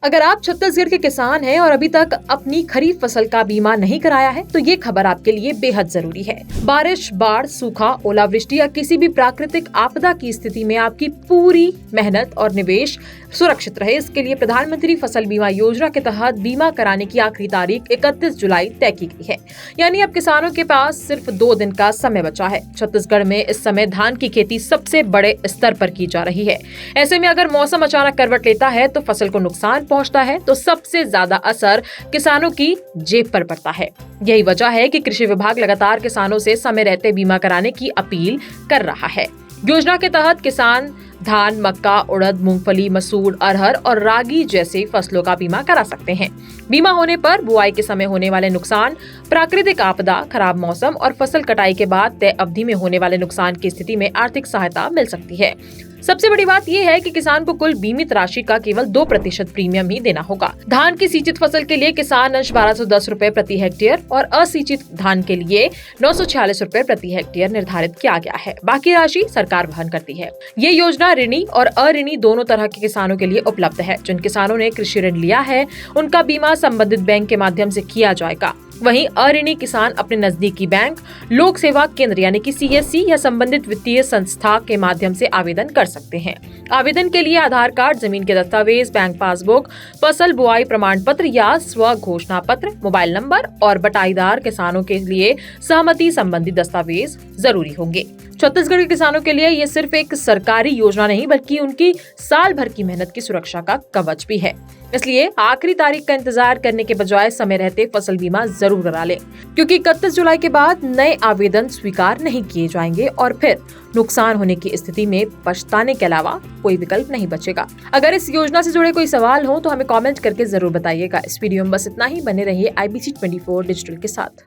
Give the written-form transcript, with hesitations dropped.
अगर आप छत्तीसगढ़ के किसान हैं और अभी तक अपनी खरीफ फसल का बीमा नहीं कराया है तो ये खबर आपके लिए बेहद जरूरी है। बारिश, बाढ़, सूखा, ओलावृष्टि या किसी भी प्राकृतिक आपदा की स्थिति में आपकी पूरी मेहनत और निवेश सुरक्षित रहे, इसके लिए प्रधानमंत्री फसल बीमा योजना के तहत बीमा कराने की आखिरी तारीख 31 जुलाई तय की गई है। यानी अब किसानों के पास सिर्फ 2 दिन का समय बचा है। छत्तीसगढ़ में इस समय धान की खेती सबसे बड़े स्तर पर की जा रही है। ऐसे में अगर मौसम अचानक करवट लेता है तो फसल को नुकसान पहुंचता है तो सबसे ज्यादा असर किसानों की जेब पर पड़ता है। यही वजह है कि कृषि विभाग लगातार किसानों से समय रहते बीमा कराने की अपील कर रहा है। योजना के तहत किसान धान, मक्का, उड़द, मूंगफली, मसूर, अरहर और रागी जैसे फसलों का बीमा करा सकते हैं। बीमा होने पर बुआई के समय होने वाले नुकसान, प्राकृतिक आपदा, खराब मौसम और फसल कटाई के बाद तय अवधि में होने वाले नुकसान की स्थिति में आर्थिक सहायता मिल सकती है। सबसे बड़ी बात यह है कि किसान को कुल बीमित राशि का केवल 2% प्रीमियम ही देना होगा। धान की सिंचित फसल के लिए किसान अंश 1210 रुपए प्रति हेक्टेयर और असिंचित धान के लिए 946 रुपए प्रति हेक्टेयर निर्धारित किया गया है। बाकी राशि सरकार वहन करती है। ये योजना ऋणी और अऋणी दोनों तरह के किसानों के लिए उपलब्ध है। जिन किसानों ने कृषि ऋण लिया है उनका बीमा संबंधित बैंक के माध्यम से किया जाएगा। वहीं अऋणी किसान अपने नजदीकी बैंक, लोक सेवा केंद्र यानी कि CSC या संबंधित वित्तीय संस्था के माध्यम से आवेदन कर सकते हैं। आवेदन के लिए आधार कार्ड, जमीन के दस्तावेज, बैंक पासबुक, फसल बुआई प्रमाण पत्र या स्व घोषणा पत्र, मोबाइल नंबर और बटाईदार किसानों के लिए सहमति संबंधी दस्तावेज जरूरी होंगे। छत्तीसगढ़ के किसानों के लिए ये सिर्फ एक सरकारी योजना नहीं बल्कि उनकी साल भर की मेहनत की सुरक्षा का कवच भी है। इसलिए आखिरी तारीख का इंतजार करने के बजाय समय रहते फसल बीमा जरूर करा लें, क्योंकि 31 जुलाई के बाद नए आवेदन स्वीकार नहीं किए जाएंगे और फिर नुकसान होने की स्थिति में पछताने के अलावा कोई विकल्प नहीं बचेगा। अगर इस योजना से जुड़े कोई सवाल हो तो हमें कमेंट करके जरूर बताइएगा। इस वीडियो में बस इतना ही। बने रहिए IBC 24 डिजिटल के साथ।